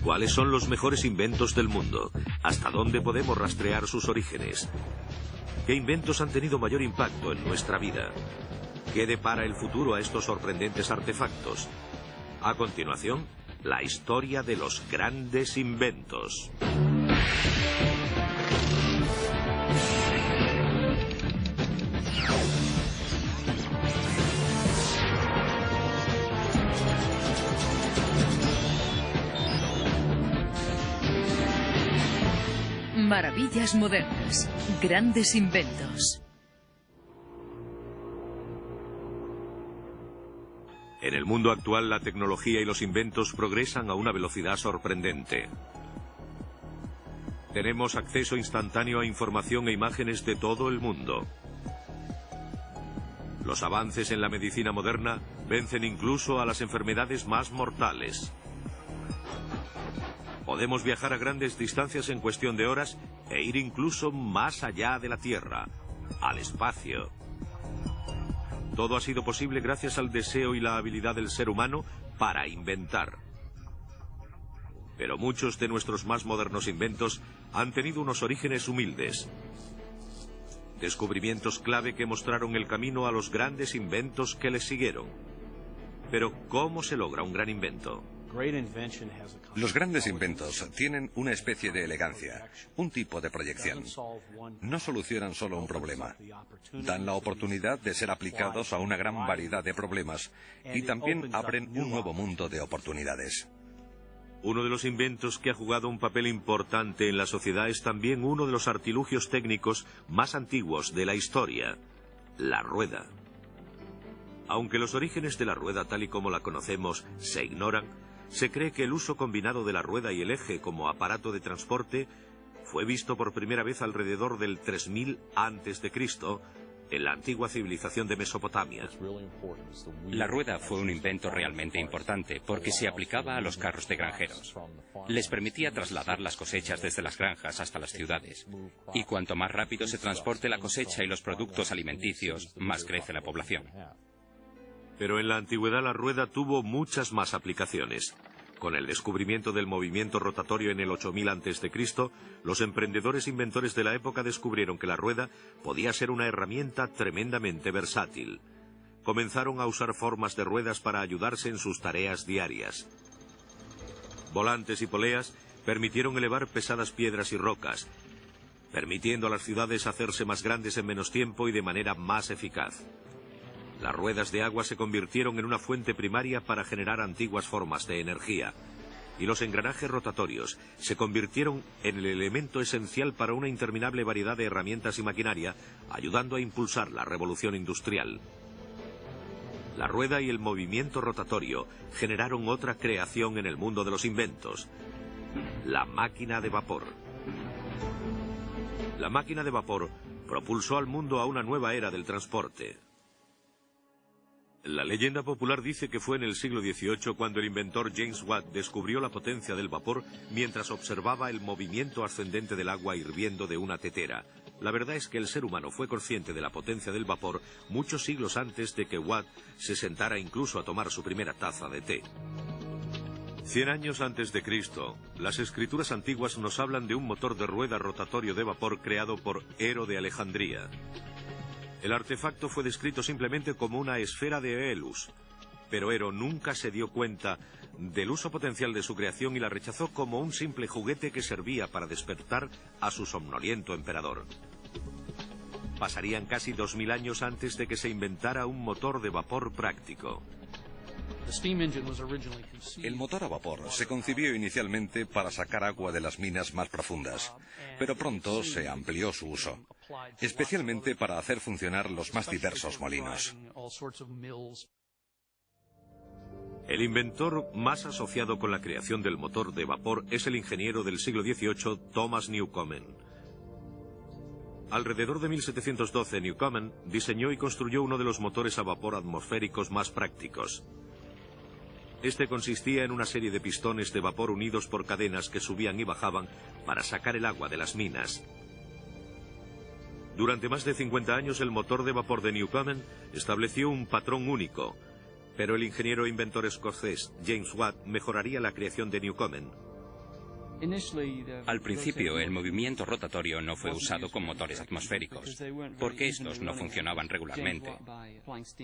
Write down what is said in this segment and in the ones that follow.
¿Cuáles son los mejores inventos del mundo? ¿Hasta dónde podemos rastrear sus orígenes? ¿Qué inventos han tenido mayor impacto en nuestra vida? ¿Qué depara el futuro a estos sorprendentes artefactos? A continuación, la historia de los grandes inventos. Maravillas modernas. Grandes inventos. En el mundo actual, la tecnología y los inventos progresan a una velocidad sorprendente. Tenemos acceso instantáneo a información e imágenes de todo el mundo. Los avances en la medicina moderna vencen incluso a las enfermedades más mortales. Podemos viajar a grandes distancias en cuestión de horas e ir incluso más allá de la Tierra, al espacio. Todo ha sido posible gracias al deseo y la habilidad del ser humano para inventar. Pero muchos de nuestros más modernos inventos han tenido unos orígenes humildes. Descubrimientos clave que mostraron el camino a los grandes inventos que les siguieron. Pero, ¿cómo se logra un gran invento? Los grandes inventos tienen una especie de elegancia, un tipo de proyección. No solucionan solo un problema, dan la oportunidad de ser aplicados a una gran variedad de problemas y también abren un nuevo mundo de oportunidades. Uno de los inventos que ha jugado un papel importante en la sociedad es también uno de los artilugios técnicos más antiguos de la historia, la rueda. Aunque los orígenes de la rueda tal y como la conocemos se ignoran, se cree que el uso combinado de la rueda y el eje como aparato de transporte fue visto por primera vez alrededor del 3000 a.C. en la antigua civilización de Mesopotamia. La rueda fue un invento realmente importante porque se aplicaba a los carros de granjeros. Les permitía trasladar las cosechas desde las granjas hasta las ciudades. Y cuanto más rápido se transporte la cosecha y los productos alimenticios, más crece la población. Pero en la antigüedad la rueda tuvo muchas más aplicaciones. Con el descubrimiento del movimiento rotatorio en el 8000 a.C., los emprendedores inventores de la época descubrieron que la rueda podía ser una herramienta tremendamente versátil. Comenzaron a usar formas de ruedas para ayudarse en sus tareas diarias. Volantes y poleas permitieron elevar pesadas piedras y rocas, permitiendo a las ciudades hacerse más grandes en menos tiempo y de manera más eficaz. Las ruedas de agua se convirtieron en una fuente primaria para generar antiguas formas de energía, y los engranajes rotatorios se convirtieron en el elemento esencial para una interminable variedad de herramientas y maquinaria, ayudando a impulsar la revolución industrial. La rueda y el movimiento rotatorio generaron otra creación en el mundo de los inventos: la máquina de vapor. La máquina de vapor propulsó al mundo a una nueva era del transporte. La leyenda popular dice que fue en el siglo XVIII cuando el inventor James Watt descubrió la potencia del vapor mientras observaba el movimiento ascendente del agua hirviendo de una tetera. La verdad es que el ser humano fue consciente de la potencia del vapor muchos siglos antes de que Watt se sentara incluso a tomar su primera taza de té. 100 años antes de Cristo, las escrituras antiguas nos hablan de un motor de rueda rotatorio de vapor creado por Ero de Alejandría. El artefacto fue descrito simplemente como una esfera de Helus, pero Ero nunca se dio cuenta del uso potencial de su creación y la rechazó como un simple juguete que servía para despertar a su somnoliento emperador. Pasarían casi 2000 años antes de que se inventara un motor de vapor práctico. El motor a vapor se concibió inicialmente para sacar agua de las minas más profundas, pero pronto se amplió su uso, especialmente para hacer funcionar los más diversos molinos. El inventor más asociado con la creación del motor de vapor es el ingeniero del siglo XVIII, Thomas Newcomen. Alrededor de 1712, Newcomen diseñó y construyó uno de los motores a vapor atmosféricos más prácticos. Este consistía en una serie de pistones de vapor unidos por cadenas que subían y bajaban para sacar el agua de las minas. Durante más de 50 años el motor de vapor de Newcomen estableció un patrón único, pero el ingeniero e inventor escocés James Watt mejoraría la creación de Newcomen. Al principio, el movimiento rotatorio no fue usado con motores atmosféricos, porque estos no funcionaban regularmente.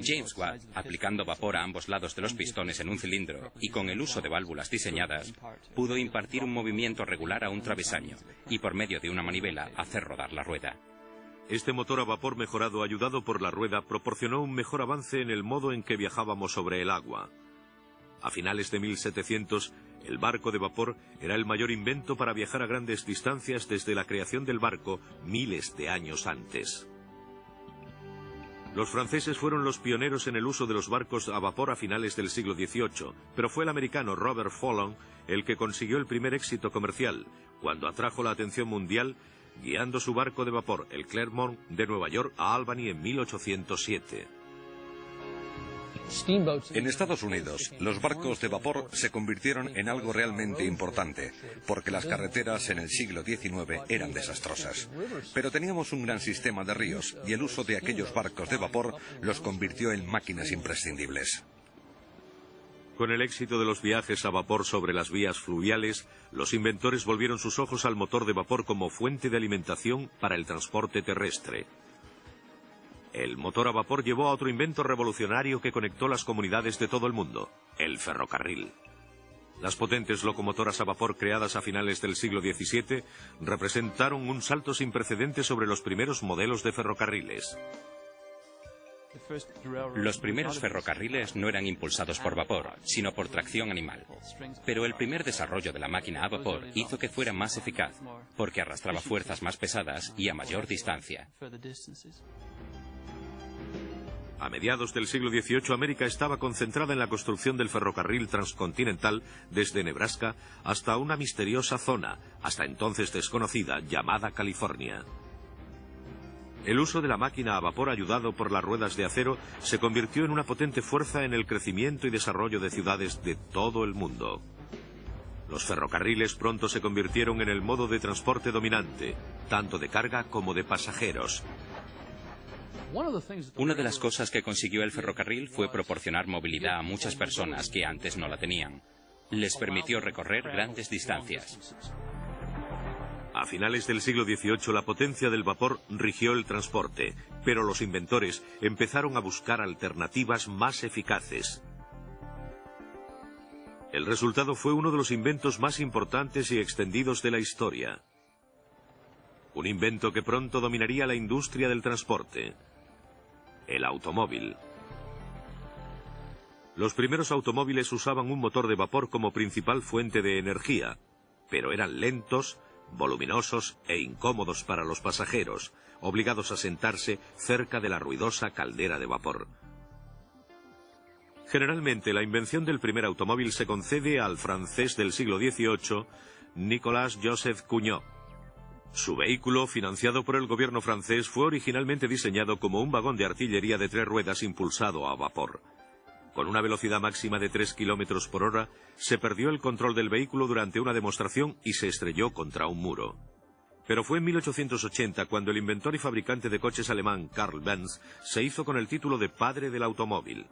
James Watt, aplicando vapor a ambos lados de los pistones en un cilindro y con el uso de válvulas diseñadas, pudo impartir un movimiento regular a un travesaño y por medio de una manivela hacer rodar la rueda. Este motor a vapor mejorado, ayudado por la rueda, proporcionó un mejor avance en el modo en que viajábamos sobre el agua. A finales de 1700, el barco de vapor era el mayor invento para viajar a grandes distancias desde la creación del barco miles de años antes. Los franceses fueron los pioneros en el uso de los barcos a vapor a finales del siglo XVIII, pero fue el americano Robert Fulton el que consiguió el primer éxito comercial, cuando atrajo la atención mundial guiando su barco de vapor, el Clermont, de Nueva York a Albany en 1807. En Estados Unidos, los barcos de vapor se convirtieron en algo realmente importante, porque las carreteras en el siglo XIX eran desastrosas. Pero teníamos un gran sistema de ríos, y el uso de aquellos barcos de vapor los convirtió en máquinas imprescindibles. Con el éxito de los viajes a vapor sobre las vías fluviales, los inventores volvieron sus ojos al motor de vapor como fuente de alimentación para el transporte terrestre. El motor a vapor llevó a otro invento revolucionario que conectó las comunidades de todo el mundo, el ferrocarril. Las potentes locomotoras a vapor creadas a finales del siglo XVII representaron un salto sin precedentes sobre los primeros modelos de ferrocarriles. Los primeros ferrocarriles no eran impulsados por vapor, sino por tracción animal. Pero el primer desarrollo de la máquina a vapor hizo que fuera más eficaz, porque arrastraba fuerzas más pesadas y a mayor distancia. A mediados del siglo XVIII, América estaba concentrada en la construcción del ferrocarril transcontinental desde Nebraska hasta una misteriosa zona, hasta entonces desconocida, llamada California. El uso de la máquina a vapor ayudado por las ruedas de acero se convirtió en una potente fuerza en el crecimiento y desarrollo de ciudades de todo el mundo. Los ferrocarriles pronto se convirtieron en el modo de transporte dominante, tanto de carga como de pasajeros. Una de las cosas que consiguió el ferrocarril fue proporcionar movilidad a muchas personas que antes no la tenían. Les permitió recorrer grandes distancias. A finales del siglo XVIII la potencia del vapor rigió el transporte, pero los inventores empezaron a buscar alternativas más eficaces. El resultado fue uno de los inventos más importantes y extendidos de la historia. Un invento que pronto dominaría la industria del transporte: el automóvil. Los primeros automóviles usaban un motor de vapor como principal fuente de energía, pero eran lentos, voluminosos e incómodos para los pasajeros, obligados a sentarse cerca de la ruidosa caldera de vapor. Generalmente, la invención del primer automóvil se concede al francés del siglo XVIII, Nicolas Joseph Cugnot. Su vehículo, financiado por el gobierno francés, fue originalmente diseñado como un vagón de artillería de 3 ruedas impulsado a vapor. Con una velocidad máxima de 3 kilómetros por hora, se perdió el control del vehículo durante una demostración y se estrelló contra un muro. Pero fue en 1880 cuando el inventor y fabricante de coches alemán Karl Benz se hizo con el título de padre del automóvil.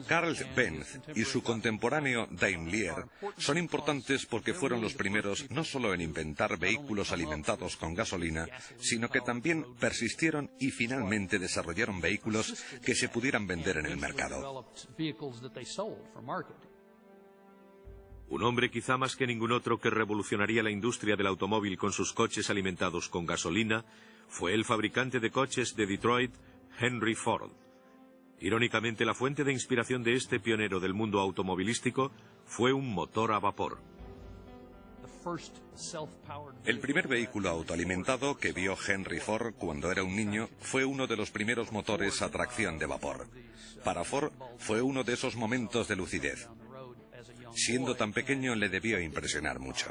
Karl Benz y su contemporáneo Daimler son importantes porque fueron los primeros no solo en inventar vehículos alimentados con gasolina, sino que también persistieron y finalmente desarrollaron vehículos que se pudieran vender en el mercado. Un hombre quizá más que ningún otro que revolucionaría la industria del automóvil con sus coches alimentados con gasolina fue el fabricante de coches de Detroit, Henry Ford. Irónicamente, la fuente de inspiración de este pionero del mundo automovilístico fue un motor a vapor. El primer vehículo autoalimentado que vio Henry Ford cuando era un niño fue uno de los primeros motores a tracción de vapor. Para Ford fue uno de esos momentos de lucidez. Siendo tan pequeño le debió impresionar mucho.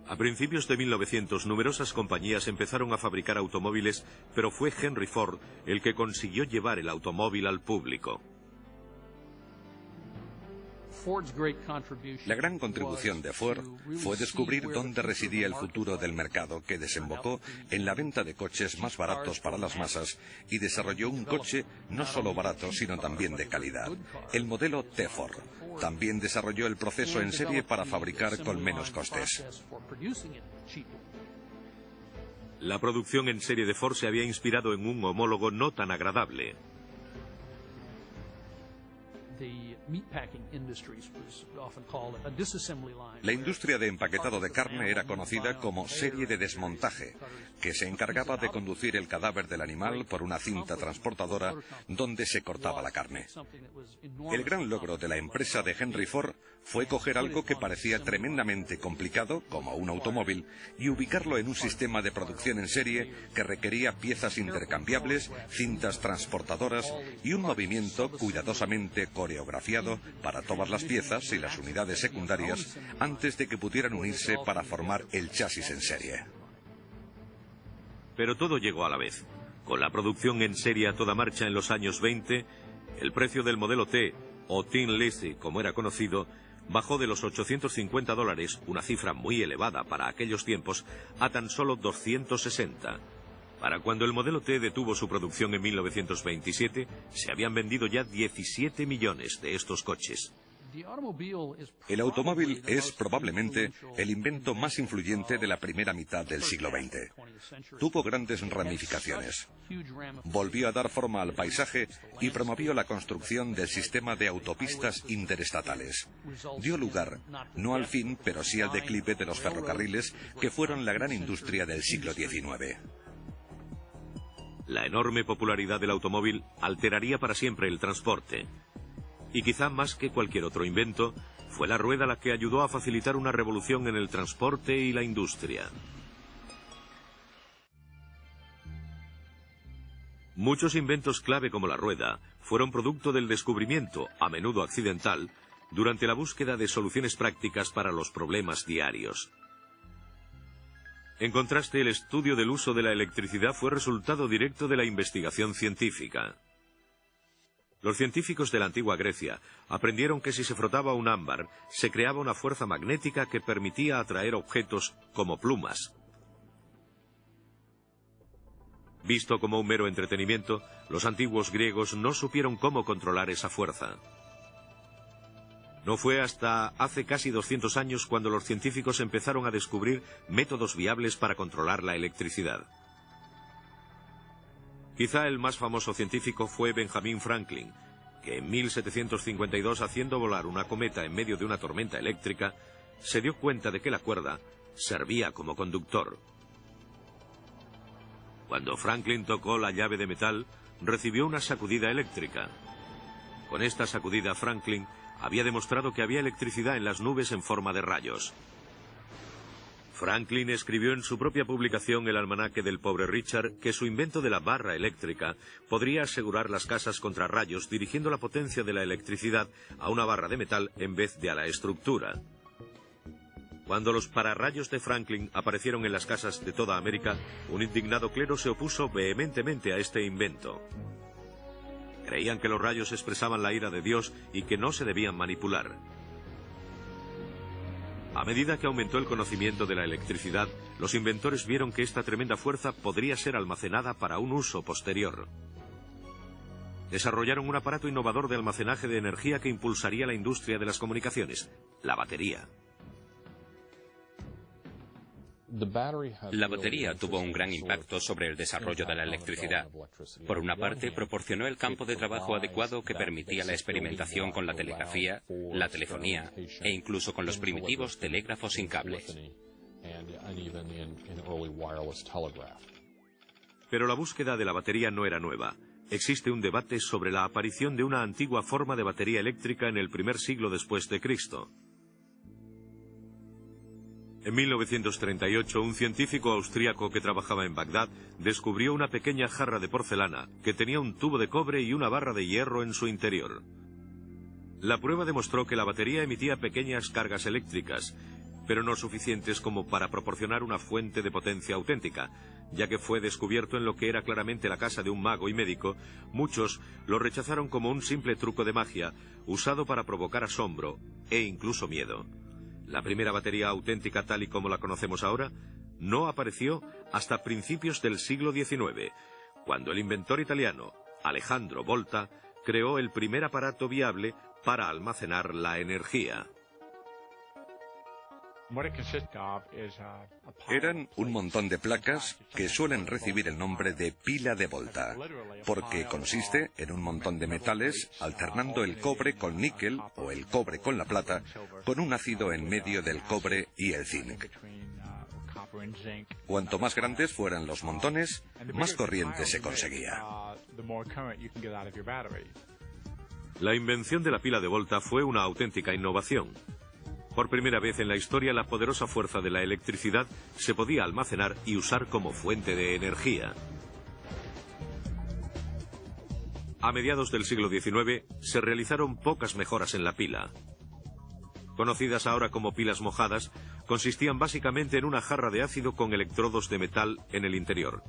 A principios de 1900, numerosas compañías empezaron a fabricar automóviles, pero fue Henry Ford el que consiguió llevar el automóvil al público. La gran contribución de Ford fue descubrir dónde residía el futuro del mercado, que desembocó en la venta de coches más baratos para las masas, y desarrolló un coche no solo barato, sino también de calidad, el modelo T-Ford, También desarrolló el proceso en serie para fabricar con menos costes. La producción en serie de Ford se había inspirado en un homólogo no tan agradable. La industria de empaquetado de carne era conocida como serie de desmontaje, que se encargaba de conducir el cadáver del animal por una cinta transportadora donde se cortaba la carne. El gran logro de la empresa de Henry Ford fue coger algo que parecía tremendamente complicado, como un automóvil, y ubicarlo en un sistema de producción en serie que requería piezas intercambiables, cintas transportadoras y un movimiento cuidadosamente coreografiado para todas las piezas y las unidades secundarias antes de que pudieran unirse para formar el chasis en serie. Pero todo llegó a la vez. Con la producción en serie a toda marcha en los años 20, el precio del modelo T, o Tin Lizzy como era conocido, bajó de los $850, una cifra muy elevada para aquellos tiempos, a tan solo 260. Para cuando el modelo T detuvo su producción en 1927, se habían vendido ya 17 millones de estos coches. El automóvil es probablemente el invento más influyente de la primera mitad del siglo XX. Tuvo grandes ramificaciones. Volvió a dar forma al paisaje y promovió la construcción del sistema de autopistas interestatales. Dio lugar, no al fin, pero sí al declive de los ferrocarriles, que fueron la gran industria del siglo XIX. La enorme popularidad del automóvil alteraría para siempre el transporte. Y quizá más que cualquier otro invento, fue la rueda la que ayudó a facilitar una revolución en el transporte y la industria. Muchos inventos clave como la rueda fueron producto del descubrimiento, a menudo accidental, durante la búsqueda de soluciones prácticas para los problemas diarios. En contraste, el estudio del uso de la electricidad fue resultado directo de la investigación científica. Los científicos de la antigua Grecia aprendieron que si se frotaba un ámbar, se creaba una fuerza magnética que permitía atraer objetos como plumas. Visto como un mero entretenimiento, los antiguos griegos no supieron cómo controlar esa fuerza. No fue hasta hace casi 200 años cuando los científicos empezaron a descubrir métodos viables para controlar la electricidad. Quizá el más famoso científico fue Benjamin Franklin, que en 1752, haciendo volar una cometa en medio de una tormenta eléctrica, se dio cuenta de que la cuerda servía como conductor. Cuando Franklin tocó la llave de metal, recibió una sacudida eléctrica. Con esta sacudida, Franklin había demostrado que había electricidad en las nubes en forma de rayos. Franklin escribió en su propia publicación El almanaque del pobre Richard que su invento de la barra eléctrica podría asegurar las casas contra rayos dirigiendo la potencia de la electricidad a una barra de metal en vez de a la estructura. Cuando los pararrayos de Franklin aparecieron en las casas de toda América, un indignado clero se opuso vehementemente a este invento. Creían que los rayos expresaban la ira de Dios y que no se debían manipular. A medida que aumentó el conocimiento de la electricidad, los inventores vieron que esta tremenda fuerza podría ser almacenada para un uso posterior. Desarrollaron un aparato innovador de almacenaje de energía que impulsaría la industria de las comunicaciones, la batería. La batería tuvo un gran impacto sobre el desarrollo de la electricidad. Por una parte, proporcionó el campo de trabajo adecuado que permitía la experimentación con la telegrafía, la telefonía e incluso con los primitivos telégrafos sin cables. Pero la búsqueda de la batería no era nueva. Existe un debate sobre la aparición de una antigua forma de batería eléctrica en el primer siglo después de Cristo. En 1938, un científico austríaco que trabajaba en Bagdad descubrió una pequeña jarra de porcelana que tenía un tubo de cobre y una barra de hierro en su interior. La prueba demostró que la batería emitía pequeñas cargas eléctricas, pero no suficientes como para proporcionar una fuente de potencia auténtica. Ya que fue descubierto en lo que era claramente la casa de un mago y médico, muchos lo rechazaron como un simple truco de magia usado para provocar asombro e incluso miedo. La primera batería auténtica tal y como la conocemos ahora no apareció hasta principios del siglo XIX, cuando el inventor italiano Alejandro Volta creó el primer aparato viable para almacenar la energía. Eran un montón de placas que suelen recibir el nombre de pila de Volta, porque consiste en un montón de metales alternando el cobre con níquel o el cobre con la plata, con un ácido en medio del cobre y el zinc. Cuanto más grandes fueran los montones, más corriente se conseguía. La invención de la pila de Volta fue una auténtica innovación. Por primera vez en la historia, la poderosa fuerza de la electricidad se podía almacenar y usar como fuente de energía. A mediados del siglo XIX se realizaron pocas mejoras en la pila. Conocidas ahora como pilas mojadas, consistían básicamente en una jarra de ácido con electrodos de metal en el interior.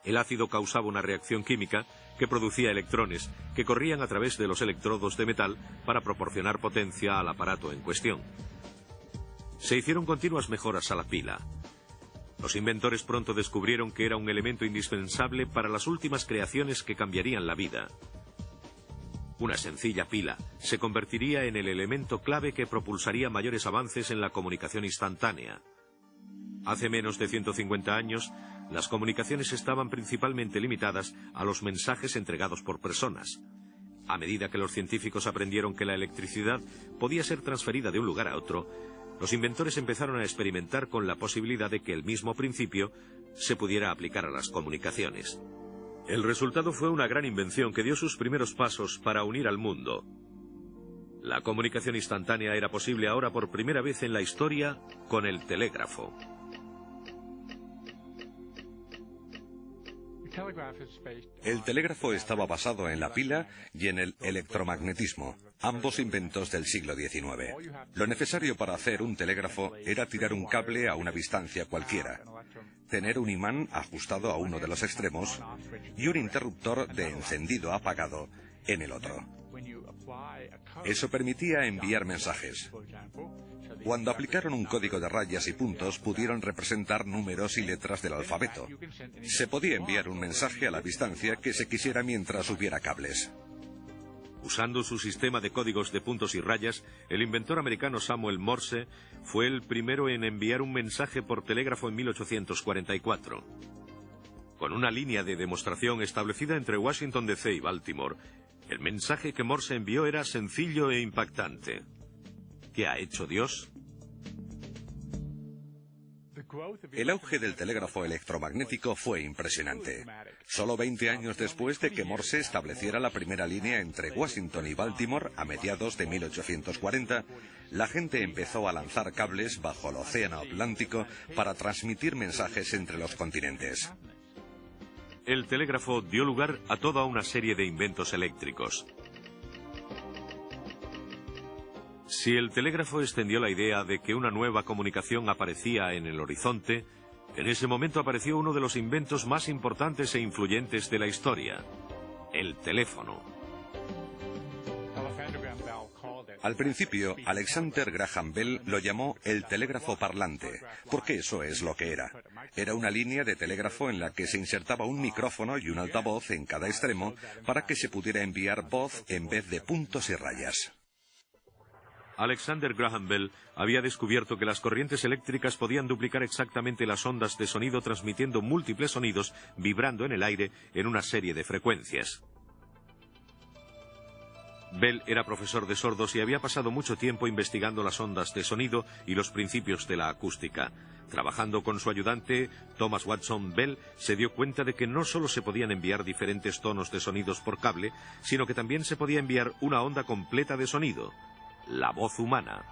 El ácido causaba una reacción química que producía electrones que corrían a través de los electrodos de metal para proporcionar potencia al aparato en cuestión. Se hicieron continuas mejoras a la pila. Los inventores pronto descubrieron que era un elemento indispensable para las últimas creaciones que cambiarían la vida. Una sencilla pila se convertiría en el elemento clave que propulsaría mayores avances en la comunicación instantánea. Hace menos de 150 años, las comunicaciones estaban principalmente limitadas a los mensajes entregados por personas. A medida que los científicos aprendieron que la electricidad podía ser transferida de un lugar a otro, los inventores empezaron a experimentar con la posibilidad de que el mismo principio se pudiera aplicar a las comunicaciones. El resultado fue una gran invención que dio sus primeros pasos para unir al mundo. La comunicación instantánea era posible ahora por primera vez en la historia con el telégrafo. El telégrafo estaba basado en la pila y en el electromagnetismo, ambos inventos del siglo XIX. Lo necesario para hacer un telégrafo era tirar un cable a una distancia cualquiera, tener un imán ajustado a uno de los extremos y un interruptor de encendido-apagado en el otro. Eso permitía enviar mensajes. Cuando aplicaron un código de rayas y puntos, pudieron representar números y letras del alfabeto. Se podía enviar un mensaje a la distancia que se quisiera mientras hubiera cables. Usando su sistema de códigos de puntos y rayas, el inventor americano Samuel Morse fue el primero en enviar un mensaje por telégrafo en 1844. Con una línea de demostración establecida entre Washington D.C. y Baltimore, el mensaje que Morse envió era sencillo e impactante. ¿Qué ha hecho Dios? El auge del telégrafo electromagnético fue impresionante. Solo 20 años después de que Morse estableciera la primera línea entre Washington y Baltimore a mediados de 1840, la gente empezó a lanzar cables bajo el océano Atlántico para transmitir mensajes entre los continentes. El telégrafo dio lugar a toda una serie de inventos eléctricos. Si el telégrafo extendió la idea de que una nueva comunicación aparecía en el horizonte, en ese momento apareció uno de los inventos más importantes e influyentes de la historia: el teléfono. Al principio, Alexander Graham Bell lo llamó el telégrafo parlante, porque eso es lo que era. Era una línea de telégrafo en la que se insertaba un micrófono y un altavoz en cada extremo para que se pudiera enviar voz en vez de puntos y rayas. Alexander Graham Bell había descubierto que las corrientes eléctricas podían duplicar exactamente las ondas de sonido, transmitiendo múltiples sonidos vibrando en el aire en una serie de frecuencias. Bell era profesor de sordos y había pasado mucho tiempo investigando las ondas de sonido y los principios de la acústica. Trabajando con su ayudante, Thomas Watson, Bell se dio cuenta de que no solo se podían enviar diferentes tonos de sonidos por cable, sino que también se podía enviar una onda completa de sonido: la voz humana.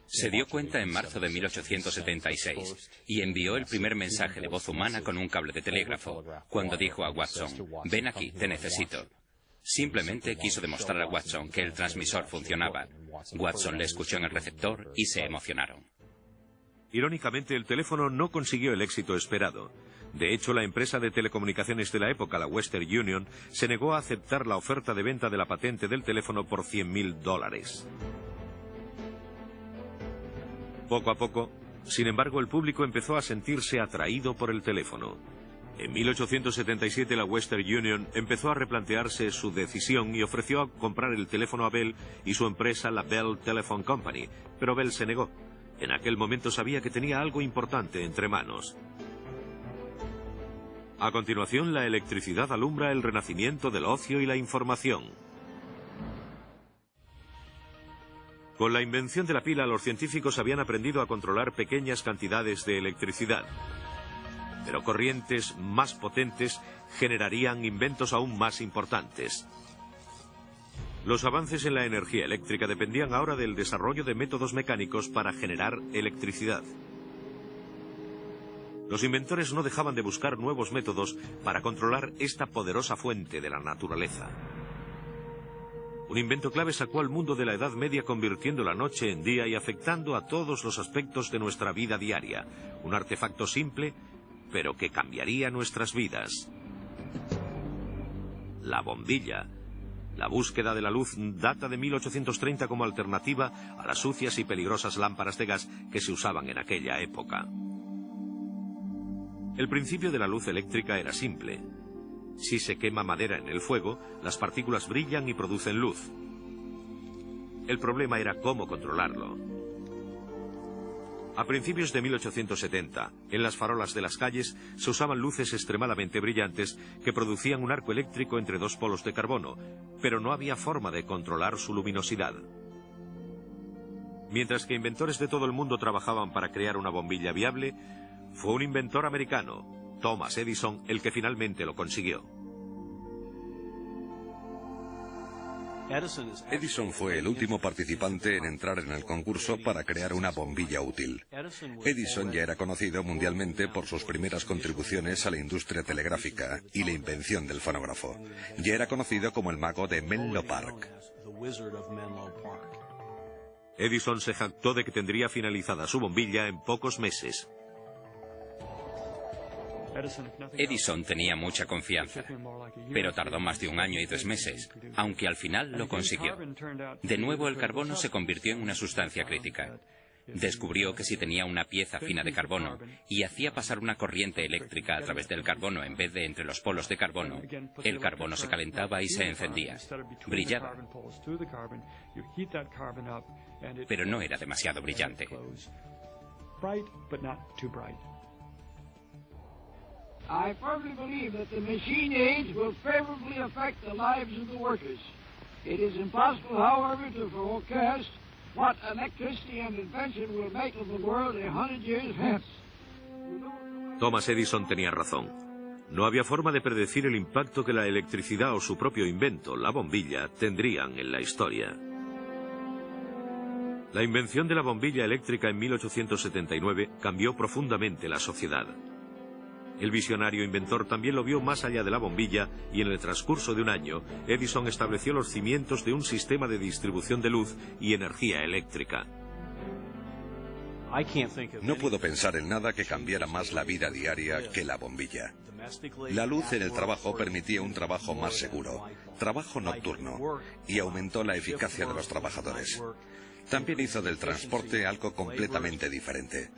Se dio cuenta en marzo de 1876 y envió el primer mensaje de voz humana con un cable de telégrafo, cuando dijo a Watson: «Ven aquí, te necesito». Simplemente quiso demostrar a Watson que el transmisor funcionaba. Watson le escuchó en el receptor y se emocionaron. Irónicamente, el teléfono no consiguió el éxito esperado. De hecho, la empresa de telecomunicaciones de la época, la Western Union, se negó a aceptar la oferta de venta de la patente del teléfono por $100.000. Poco a poco, sin embargo, el público empezó a sentirse atraído por el teléfono. En 1877 la Western Union empezó a replantearse su decisión y ofreció a comprar el teléfono a Bell y su empresa, la Bell Telephone Company, pero Bell se negó. En aquel momento sabía que tenía algo importante entre manos. A continuación, la electricidad alumbra el renacimiento del ocio y la información. Con la invención de la pila, los científicos habían aprendido a controlar pequeñas cantidades de electricidad. Pero corrientes más potentes generarían inventos aún más importantes. Los avances en la energía eléctrica dependían ahora del desarrollo de métodos mecánicos para generar electricidad. Los inventores no dejaban de buscar nuevos métodos para controlar esta poderosa fuente de la naturaleza. Un invento clave sacó al mundo de la Edad Media convirtiendo la noche en día y afectando a todos los aspectos de nuestra vida diaria. Un artefacto simple, pero que cambiaría nuestras vidas. La bombilla. La búsqueda de la luz data de 1830 como alternativa a las sucias y peligrosas lámparas de gas que se usaban en aquella época. El principio de la luz eléctrica era simple. Si se quema madera en el fuego, las partículas brillan y producen luz. El problema era cómo controlarlo. A principios de 1870, en las farolas de las calles se usaban luces extremadamente brillantes que producían un arco eléctrico entre dos polos de carbono, pero no había forma de controlar su luminosidad. Mientras que inventores de todo el mundo trabajaban para crear una bombilla viable, fue un inventor americano, Thomas Edison, el que finalmente lo consiguió. Edison fue el último participante en entrar en el concurso para crear una bombilla útil. Edison ya era conocido mundialmente por sus primeras contribuciones a la industria telegráfica y la invención del fonógrafo. Ya era conocido como el mago de Menlo Park. Edison se jactó de que tendría finalizada su bombilla en pocos meses. Edison tenía mucha confianza, pero tardó más de 1 año y 2 meses, aunque al final lo consiguió. De nuevo, el carbono se convirtió en una sustancia crítica. Descubrió que si tenía una pieza fina de carbono y hacía pasar una corriente eléctrica a través del carbono en vez de entre los polos de carbono, el carbono se calentaba y se encendía. Brillaba. Pero no era demasiado brillante. I firmly believe that the machine age will favorably affect the lives of the workers. It is impossible, however, to forecast what electricity and invention will make of the world 100 years hence. Thomas Edison tenía razón. No había forma de predecir el impacto que la electricidad o su propio invento, la bombilla, tendrían en la historia. La invención de la bombilla eléctrica en 1879 cambió profundamente la sociedad. El visionario inventor también lo vio más allá de la bombilla y en el transcurso de 1 año, Edison estableció los cimientos de un sistema de distribución de luz y energía eléctrica. No puedo pensar en nada que cambiara más la vida diaria que la bombilla. La luz en el trabajo permitía un trabajo más seguro, trabajo nocturno, y aumentó la eficacia de los trabajadores. También hizo del transporte algo completamente diferente.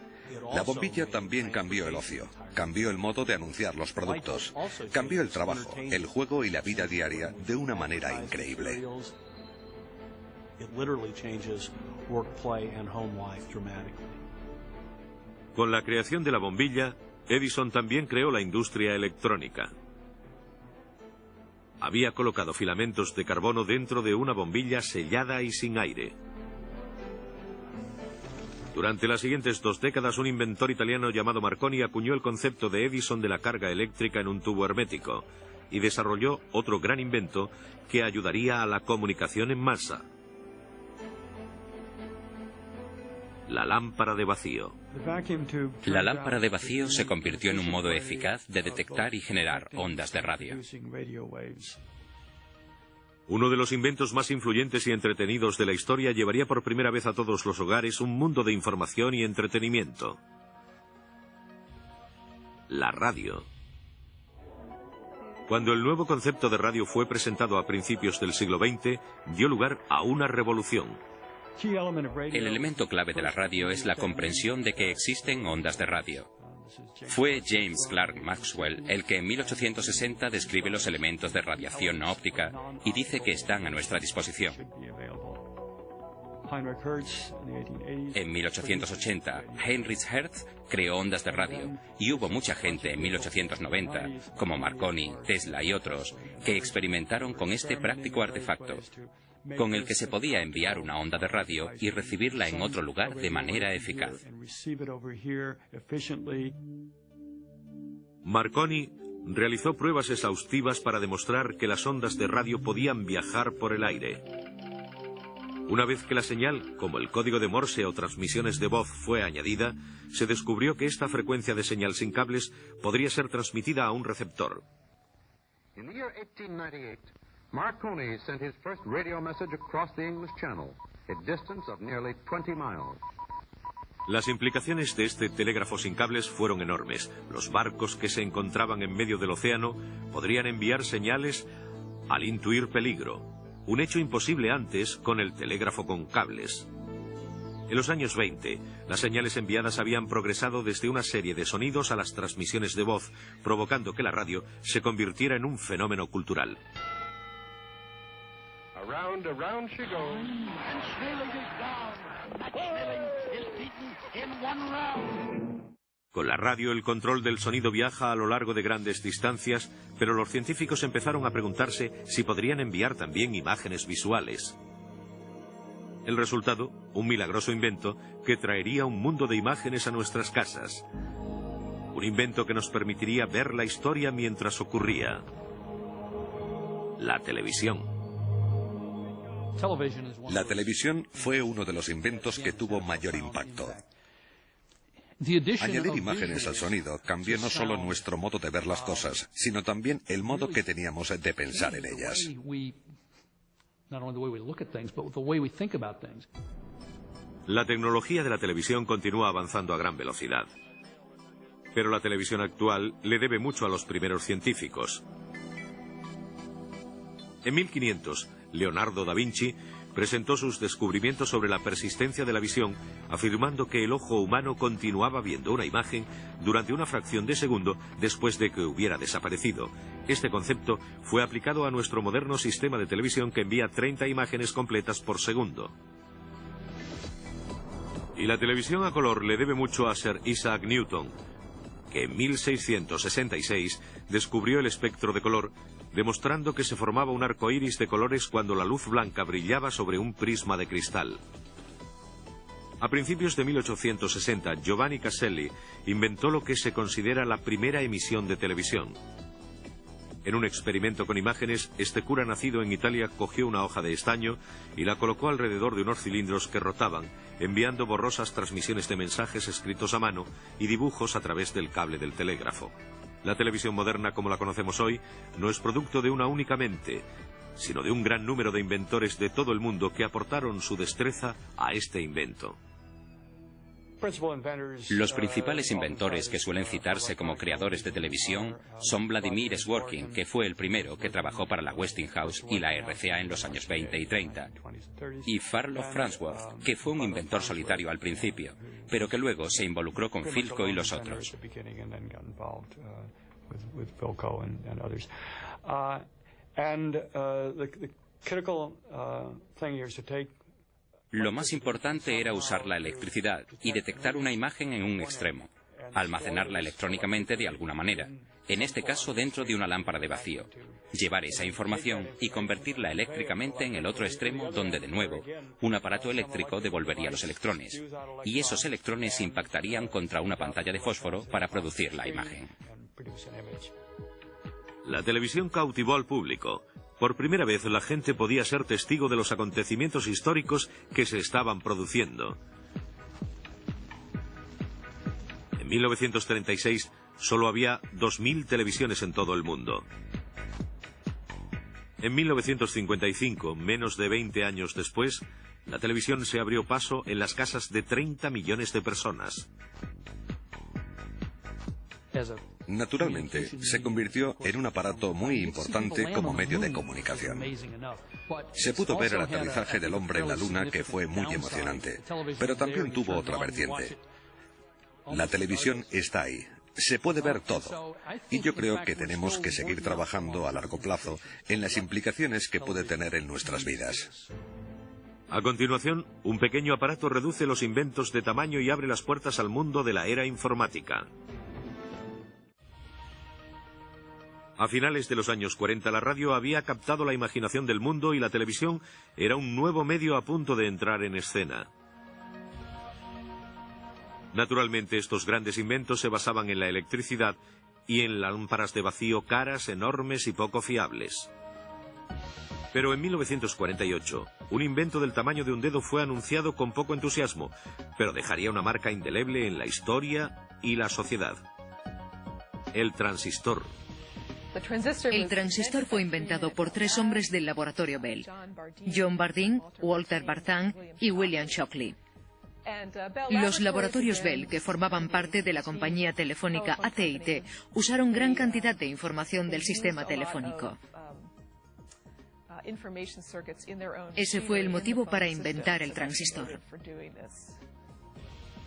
La bombilla también cambió el ocio, cambió el modo de anunciar los productos, cambió el trabajo, el juego y la vida diaria de una manera increíble. Con la creación de la bombilla, Edison también creó la industria electrónica. Había colocado filamentos de carbono dentro de una bombilla sellada y sin aire. Durante las siguientes 2 décadas, un inventor italiano llamado Marconi acuñó el concepto de Edison de la carga eléctrica en un tubo hermético y desarrolló otro gran invento que ayudaría a la comunicación en masa: la lámpara de vacío. La lámpara de vacío se convirtió en un modo eficaz de detectar y generar ondas de radio. Uno de los inventos más influyentes y entretenidos de la historia llevaría por primera vez a todos los hogares un mundo de información y entretenimiento: la radio. Cuando el nuevo concepto de radio fue presentado a principios del siglo XX, dio lugar a una revolución. El elemento clave de la radio es la comprensión de que existen ondas de radio. Fue James Clerk Maxwell el que en 1860 describe los elementos de radiación no óptica y dice que están a nuestra disposición. En 1880, Heinrich Hertz creó ondas de radio y hubo mucha gente en 1890, como Marconi, Tesla y otros, que experimentaron con este práctico artefacto, con el que se podía enviar una onda de radio y recibirla en otro lugar de manera eficaz. Marconi realizó pruebas exhaustivas para demostrar que las ondas de radio podían viajar por el aire. Una vez que la señal, como el código de Morse o transmisiones de voz, fue añadida, se descubrió que esta frecuencia de señal sin cables podría ser transmitida a un receptor. In the year 1898, Marconi sent his first radio message across the English Channel, a distance of nearly 20 miles. Las implicaciones de este telégrafo sin cables fueron enormes. Los barcos que se encontraban en medio del océano podrían enviar señales al intuir peligro. Un hecho imposible antes con el telégrafo con cables. En los años 20, las señales enviadas habían progresado desde una serie de sonidos a las transmisiones de voz, provocando que la radio se convirtiera en un fenómeno cultural. Around, around she goes. And Schmeling is down. Max Schmeling is beaten in one round. Con la radio el control del sonido viaja a lo largo de grandes distancias, pero los científicos empezaron a preguntarse si podrían enviar también imágenes visuales. El resultado, un milagroso invento que traería un mundo de imágenes a nuestras casas. Un invento que nos permitiría ver la historia mientras ocurría. La televisión. La televisión fue uno de los inventos que tuvo mayor impacto. Añadir imágenes al sonido cambió no solo nuestro modo de ver las cosas, sino también el modo que teníamos de pensar en ellas. La tecnología de la televisión continúa avanzando a gran velocidad. Pero la televisión actual le debe mucho a los primeros científicos. En 1500, Leonardo da Vinci presentó sus descubrimientos sobre la persistencia de la visión, afirmando que el ojo humano continuaba viendo una imagen durante una fracción de segundo después de que hubiera desaparecido. Este concepto fue aplicado a nuestro moderno sistema de televisión que envía 30 imágenes completas por segundo. Y la televisión a color le debe mucho a Sir Isaac Newton, que en 1666 descubrió el espectro de color, demostrando que se formaba un arco iris de colores cuando la luz blanca brillaba sobre un prisma de cristal. A principios de 1860, Giovanni Caselli inventó lo que se considera la primera emisión de televisión. En un experimento con imágenes, este cura nacido en Italia cogió una hoja de estaño y la colocó alrededor de unos cilindros que rotaban, enviando borrosas transmisiones de mensajes escritos a mano y dibujos a través del cable del telégrafo. La televisión moderna, como la conocemos hoy, no es producto de una única mente, sino de un gran número de inventores de todo el mundo que aportaron su destreza a este invento. Los principales inventores que suelen citarse como creadores de televisión son Vladimir Sworkin, que fue el primero que trabajó para la Westinghouse y la RCA en los años 20 y 30, y Farlow Farnsworth, que fue un inventor solitario al principio, pero que luego se involucró con Philco y los otros. Lo más importante era usar la electricidad y detectar una imagen en un extremo, almacenarla electrónicamente de alguna manera, en este caso dentro de una lámpara de vacío, llevar esa información y convertirla eléctricamente en el otro extremo donde de nuevo un aparato eléctrico devolvería los electrones, y esos electrones impactarían contra una pantalla de fósforo para producir la imagen. La televisión cautivó al público. Por primera vez la gente podía ser testigo de los acontecimientos históricos que se estaban produciendo. En 1936 solo había 2000 televisiones en todo el mundo. En 1955, menos de 20 años después, la televisión se abrió paso en las casas de 30 millones de personas. Naturalmente, se convirtió en un aparato muy importante como medio de comunicación. Se pudo ver el aterrizaje del hombre en la Luna, que fue muy emocionante, pero también tuvo otra vertiente. La televisión está ahí, se puede ver todo. Y yo creo que tenemos que seguir trabajando a largo plazo en las implicaciones que puede tener en nuestras vidas. A continuación, un pequeño aparato reduce los inventos de tamaño y abre las puertas al mundo de la era informática. A finales de los años 40, la radio había captado la imaginación del mundo y la televisión era un nuevo medio a punto de entrar en escena. Naturalmente, estos grandes inventos se basaban en la electricidad y en lámparas de vacío caras, enormes y poco fiables. Pero en 1948, un invento del tamaño de un dedo fue anunciado con poco entusiasmo, pero dejaría una marca indeleble en la historia y la sociedad. El transistor. El transistor fue inventado por 3 hombres del laboratorio Bell: John Bardeen, Walter Barthang y William Shockley. Los laboratorios Bell, que formaban parte de la compañía telefónica AT&T, usaron gran cantidad de información del sistema telefónico. Ese fue el motivo para inventar el transistor.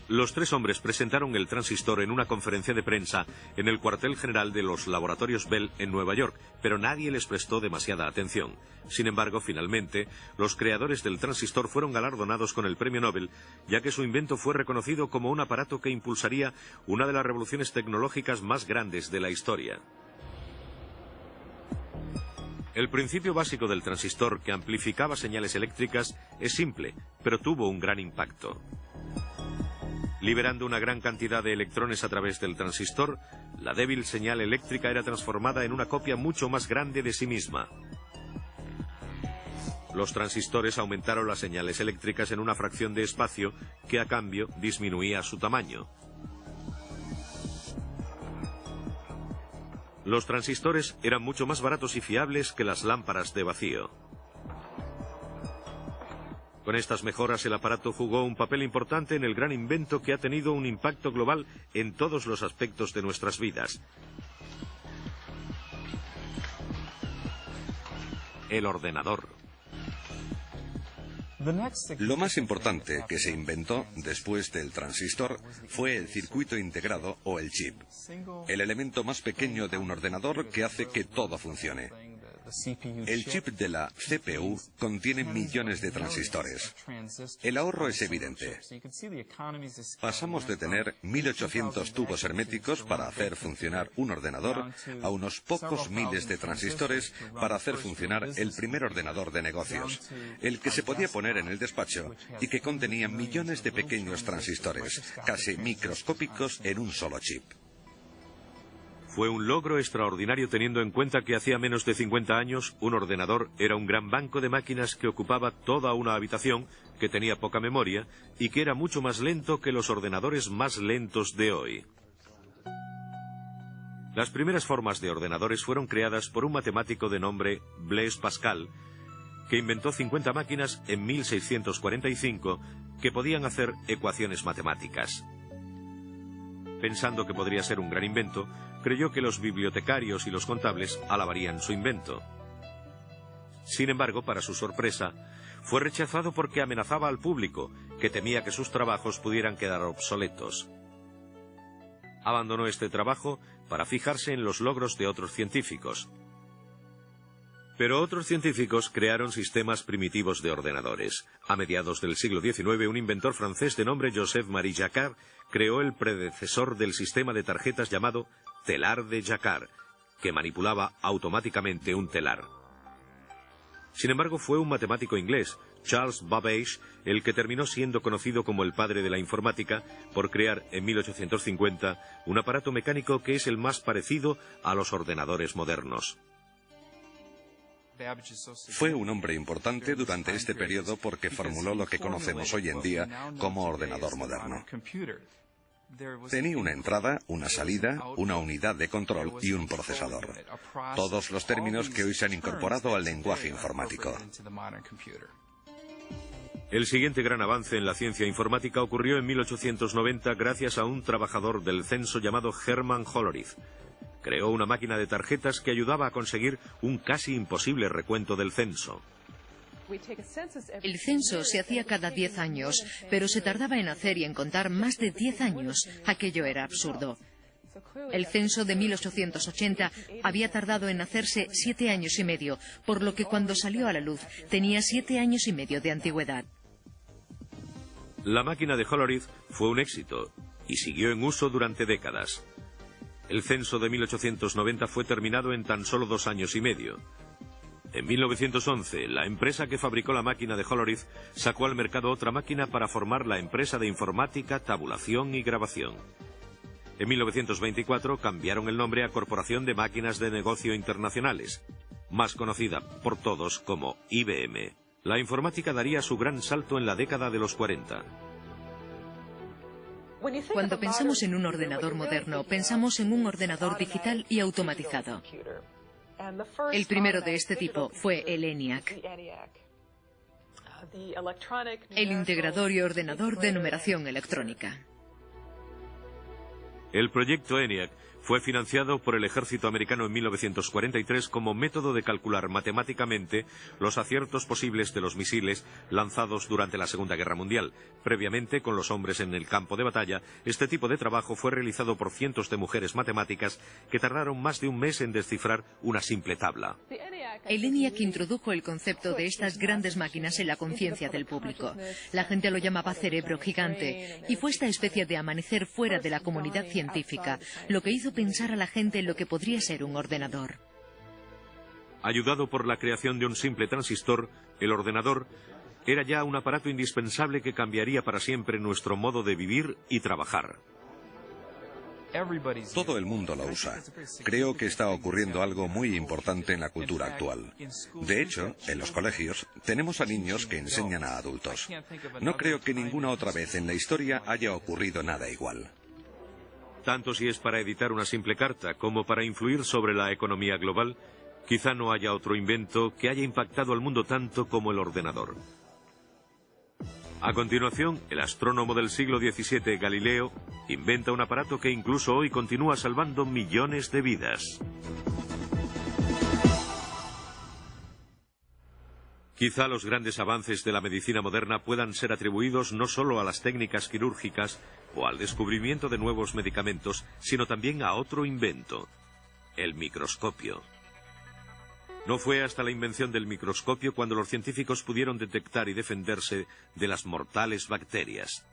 Los 3 hombres presentaron el transistor en una conferencia de prensa en el cuartel general de los laboratorios Bell en Nueva York, pero nadie les prestó demasiada atención. Sin embargo, finalmente, los creadores del transistor fueron galardonados con el premio Nobel, ya que su invento fue reconocido como un aparato que impulsaría una de las revoluciones tecnológicas más grandes de la historia. El principio básico del transistor, que amplificaba señales eléctricas, es simple, pero tuvo un gran impacto. Liberando una gran cantidad de electrones a través del transistor, la débil señal eléctrica era transformada en una copia mucho más grande de sí misma. Los transistores aumentaron las señales eléctricas en una fracción de espacio que, a cambio, disminuía su tamaño. Los transistores eran mucho más baratos y fiables que las lámparas de vacío. Con estas mejoras, el aparato jugó un papel importante en el gran invento que ha tenido un impacto global en todos los aspectos de nuestras vidas: el ordenador. Lo más importante que se inventó después del transistor fue el circuito integrado o el chip, el elemento más pequeño de un ordenador que hace que todo funcione. El chip de la CPU contiene millones de transistores. El ahorro es evidente. Pasamos de tener 1800 tubos herméticos para hacer funcionar un ordenador a unos pocos miles de transistores para hacer funcionar el primer ordenador de negocios, el que se podía poner en el despacho y que contenía millones de pequeños transistores, casi microscópicos en un solo chip. Fue un logro extraordinario teniendo en cuenta que hacía menos de 50 años un ordenador era un gran banco de máquinas que ocupaba toda una habitación, que tenía poca memoria y que era mucho más lento que los ordenadores más lentos de hoy. Las primeras formas de ordenadores fueron creadas por un matemático de nombre Blaise Pascal, que inventó 50 máquinas en 1645 que podían hacer ecuaciones matemáticas. Pensando que podría ser un gran invento, creyó que los bibliotecarios y los contables alabarían su invento. Sin embargo, para su sorpresa, fue rechazado porque amenazaba al público, que temía que sus trabajos pudieran quedar obsoletos. Abandonó este trabajo para fijarse en los logros de otros científicos. Pero otros científicos crearon sistemas primitivos de ordenadores. A mediados del siglo XIX, un inventor francés de nombre Joseph-Marie Jacquard creó el predecesor del sistema de tarjetas llamado telar de Jacquard, que manipulaba automáticamente un telar. Sin embargo, fue un matemático inglés, Charles Babbage, el que terminó siendo conocido como el padre de la informática por crear en 1850 un aparato mecánico que es el más parecido a los ordenadores modernos. Fue un hombre importante durante este periodo porque formuló lo que conocemos hoy en día como ordenador moderno. Tenía una entrada, una salida, una unidad de control y un procesador. Todos los términos que hoy se han incorporado al lenguaje informático. El siguiente gran avance en la ciencia informática ocurrió en 1890 gracias a un trabajador del censo llamado Hermann Hollerith. Creó una máquina de tarjetas que ayudaba a conseguir un casi imposible recuento del censo. El censo se hacía cada 10 años, pero se tardaba en hacer y en contar más de 10 años. Aquello era absurdo. El censo de 1880 había tardado en hacerse 7 años y medio, por lo que cuando salió a la luz tenía 7 años y medio de antigüedad. La máquina de Hollerith fue un éxito y siguió en uso durante décadas. El censo de 1890 fue terminado en tan solo 2 años y medio. En 1911, la empresa que fabricó la máquina de Hollerith sacó al mercado otra máquina para formar la empresa de informática, tabulación y grabación. En 1924 cambiaron el nombre a Corporación de Máquinas de Negocio Internacionales, más conocida por todos como IBM. La informática daría su gran salto en la década de los 40. Cuando pensamos en un ordenador moderno, pensamos en un ordenador digital y automatizado. El primero de este tipo fue el ENIAC, el integrador y ordenador de numeración electrónica. El proyecto ENIAC fue financiado por el ejército americano en 1943 como método de calcular matemáticamente los aciertos posibles de los misiles lanzados durante la Segunda Guerra Mundial. Previamente, con los hombres en el campo de batalla, este tipo de trabajo fue realizado por cientos de mujeres matemáticas que tardaron más de un mes en descifrar una simple tabla. El ENIAC introdujo el concepto de estas grandes máquinas en la conciencia del público. La gente lo llamaba cerebro gigante, y fue esta especie de amanecer fuera de la comunidad científica lo que hizo pensar a la gente en lo que podría ser un ordenador. Ayudado por la creación de un simple transistor, el ordenador era ya un aparato indispensable que cambiaría para siempre nuestro modo de vivir y trabajar. Todo el mundo lo usa. Creo que está ocurriendo algo muy importante en la cultura actual. De hecho, en los colegios tenemos a niños que enseñan a adultos. No creo que ninguna otra vez en la historia haya ocurrido nada igual. Tanto si es para editar una simple carta como para influir sobre la economía global, quizá no haya otro invento que haya impactado al mundo tanto como el ordenador. A continuación, el astrónomo del siglo XVII, Galileo, inventa un aparato que incluso hoy continúa salvando millones de vidas. Quizá los grandes avances de la medicina moderna puedan ser atribuidos no solo a las técnicas quirúrgicas o al descubrimiento de nuevos medicamentos, sino también a otro invento, el microscopio. No fue hasta la invención del microscopio cuando los científicos pudieron detectar y defenderse de las mortales bacterias.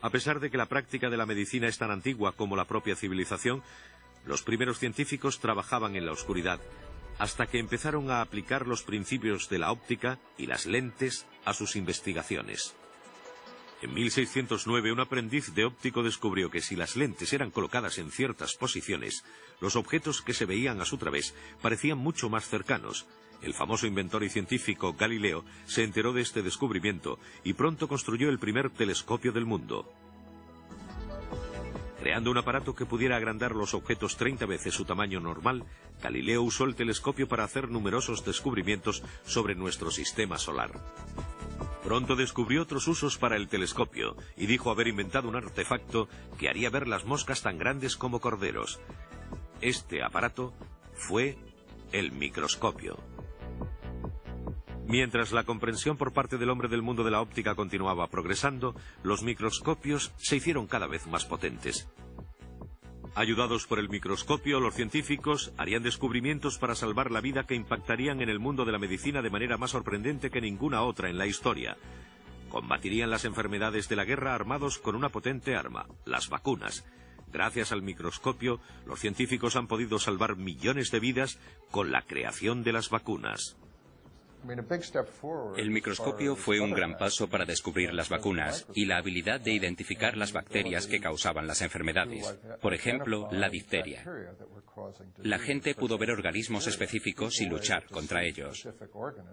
A pesar de que la práctica de la medicina es tan antigua como la propia civilización, los primeros científicos trabajaban en la oscuridad, hasta que empezaron a aplicar los principios de la óptica y las lentes a sus investigaciones. En 1609, un aprendiz de óptico descubrió que si las lentes eran colocadas en ciertas posiciones, los objetos que se veían a su través parecían mucho más cercanos. El famoso inventor y científico Galileo se enteró de este descubrimiento y pronto construyó el primer telescopio del mundo. Creando un aparato que pudiera agrandar los objetos 30 veces su tamaño normal, Galileo usó el telescopio para hacer numerosos descubrimientos sobre nuestro sistema solar. Pronto descubrió otros usos para el telescopio y dijo haber inventado un artefacto que haría ver las moscas tan grandes como corderos. Este aparato fue el microscopio. Mientras la comprensión por parte del hombre del mundo de la óptica continuaba progresando, los microscopios se hicieron cada vez más potentes. Ayudados por el microscopio, los científicos harían descubrimientos para salvar la vida que impactarían en el mundo de la medicina de manera más sorprendente que ninguna otra en la historia. Combatirían las enfermedades de la guerra armados con una potente arma, las vacunas. Gracias al microscopio, los científicos han podido salvar millones de vidas con la creación de las vacunas. El microscopio fue un gran paso para descubrir las vacunas y la habilidad de identificar las bacterias que causaban las enfermedades. Por ejemplo, la difteria. La gente pudo ver organismos específicos y luchar contra ellos,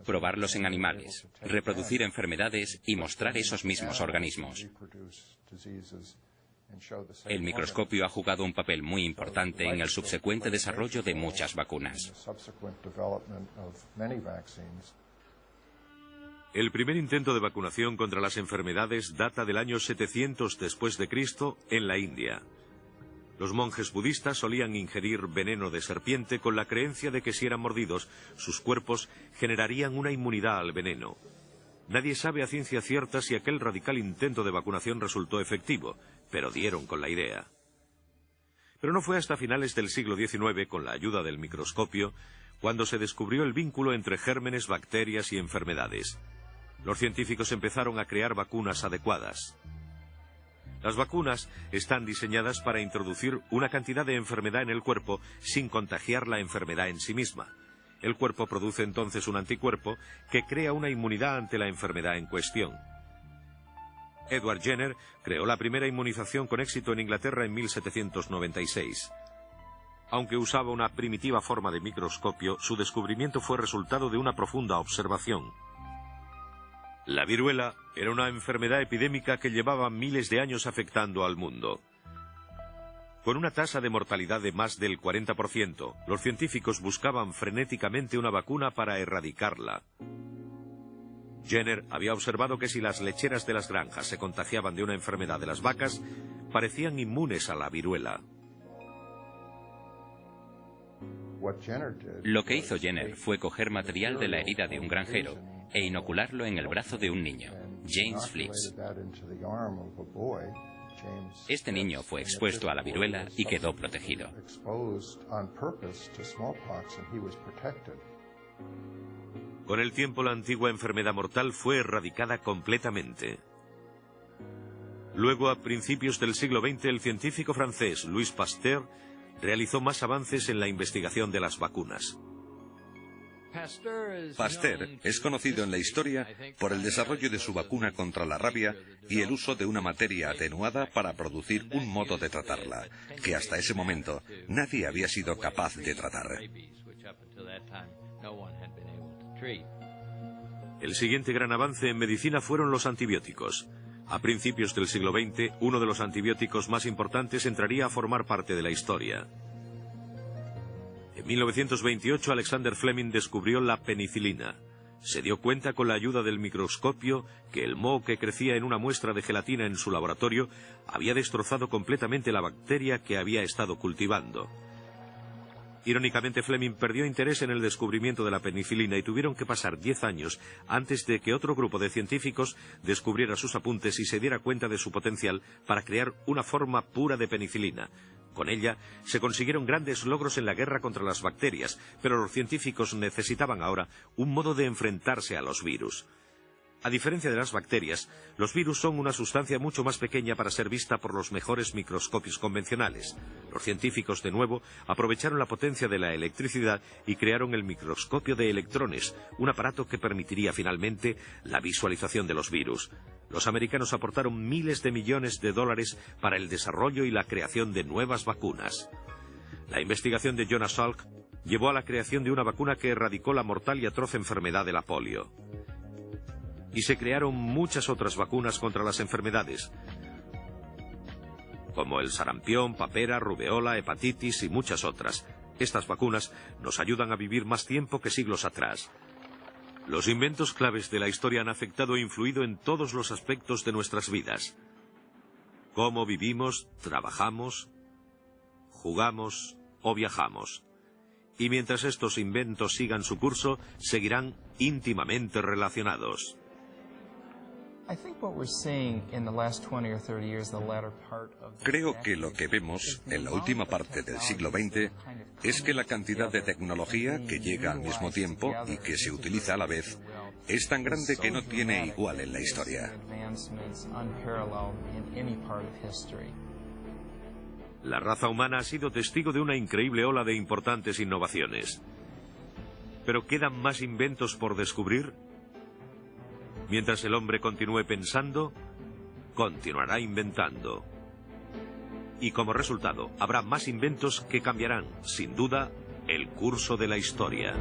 probarlos en animales, reproducir enfermedades y mostrar esos mismos organismos. El microscopio ha jugado un papel muy importante en el subsecuente desarrollo de muchas vacunas. El primer intento de vacunación contra las enfermedades data del año 700 después de Cristo en la India. Los monjes budistas solían ingerir veneno de serpiente con la creencia de que si eran mordidos, sus cuerpos generarían una inmunidad al veneno. Nadie sabe a ciencia cierta si aquel radical intento de vacunación resultó efectivo, pero dieron con la idea. Pero no fue hasta finales del siglo XIX, con la ayuda del microscopio, cuando se descubrió el vínculo entre gérmenes, bacterias y enfermedades. Los científicos empezaron a crear vacunas adecuadas. Las vacunas están diseñadas para introducir una cantidad de enfermedad en el cuerpo sin contagiar la enfermedad en sí misma. El cuerpo produce entonces un anticuerpo que crea una inmunidad ante la enfermedad en cuestión. Edward Jenner creó la primera inmunización con éxito en Inglaterra en 1796. Aunque usaba una primitiva forma de microscopio, su descubrimiento fue resultado de una profunda observación. La viruela era una enfermedad epidémica que llevaba miles de años afectando al mundo. Con una tasa de mortalidad de más del 40%, los científicos buscaban frenéticamente una vacuna para erradicarla. Jenner había observado que si las lecheras de las granjas se contagiaban de una enfermedad de las vacas, parecían inmunes a la viruela. Lo que hizo Jenner fue coger material de la herida de un granjero e inocularlo en el brazo de un niño, James Flips. Este niño fue expuesto a la viruela y quedó protegido. Con el tiempo, la antigua enfermedad mortal fue erradicada completamente. Luego, a principios del siglo XX, el científico francés Louis Pasteur realizó más avances en la investigación de las vacunas. Pasteur es conocido en la historia por el desarrollo de su vacuna contra la rabia y el uso de una materia atenuada para producir un modo de tratarla, que hasta ese momento nadie había sido capaz de tratar. El siguiente gran avance en medicina fueron los antibióticos. A principios del siglo XX, uno de los antibióticos más importantes entraría a formar parte de la historia. En 1928, Alexander Fleming descubrió la penicilina. Se dio cuenta con la ayuda del microscopio que el moho que crecía en una muestra de gelatina en su laboratorio había destrozado completamente la bacteria que había estado cultivando. Irónicamente, Fleming perdió interés en el descubrimiento de la penicilina y tuvieron que pasar 10 años antes de que otro grupo de científicos descubriera sus apuntes y se diera cuenta de su potencial para crear una forma pura de penicilina. Con ella se consiguieron grandes logros en la guerra contra las bacterias, pero los científicos necesitaban ahora un modo de enfrentarse a los virus. A diferencia de las bacterias, los virus son una sustancia mucho más pequeña para ser vista por los mejores microscopios convencionales. Los científicos, de nuevo, aprovecharon la potencia de la electricidad y crearon el microscopio de electrones, un aparato que permitiría finalmente la visualización de los virus. Los americanos aportaron miles de millones de dólares para el desarrollo y la creación de nuevas vacunas. La investigación de Jonas Salk llevó a la creación de una vacuna que erradicó la mortal y atroz enfermedad de la polio. Y se crearon muchas otras vacunas contra las enfermedades, como el sarampión, papera, rubeola, hepatitis y muchas otras. Estas vacunas nos ayudan a vivir más tiempo que siglos atrás. Los inventos claves de la historia han afectado e influido en todos los aspectos de nuestras vidas. Cómo vivimos, trabajamos, jugamos o viajamos. Y mientras estos inventos sigan su curso, seguirán íntimamente relacionados. Creo que lo que vemos en la última parte del siglo XX es que la cantidad de tecnología que llega al mismo tiempo y que se utiliza a la vez es tan grande que no tiene igual en la historia. La raza humana ha sido testigo de una increíble ola de importantes innovaciones. ¿Pero quedan más inventos por descubrir? Mientras el hombre continúe pensando, continuará inventando. Y como resultado, habrá más inventos que cambiarán, sin duda, el curso de la historia.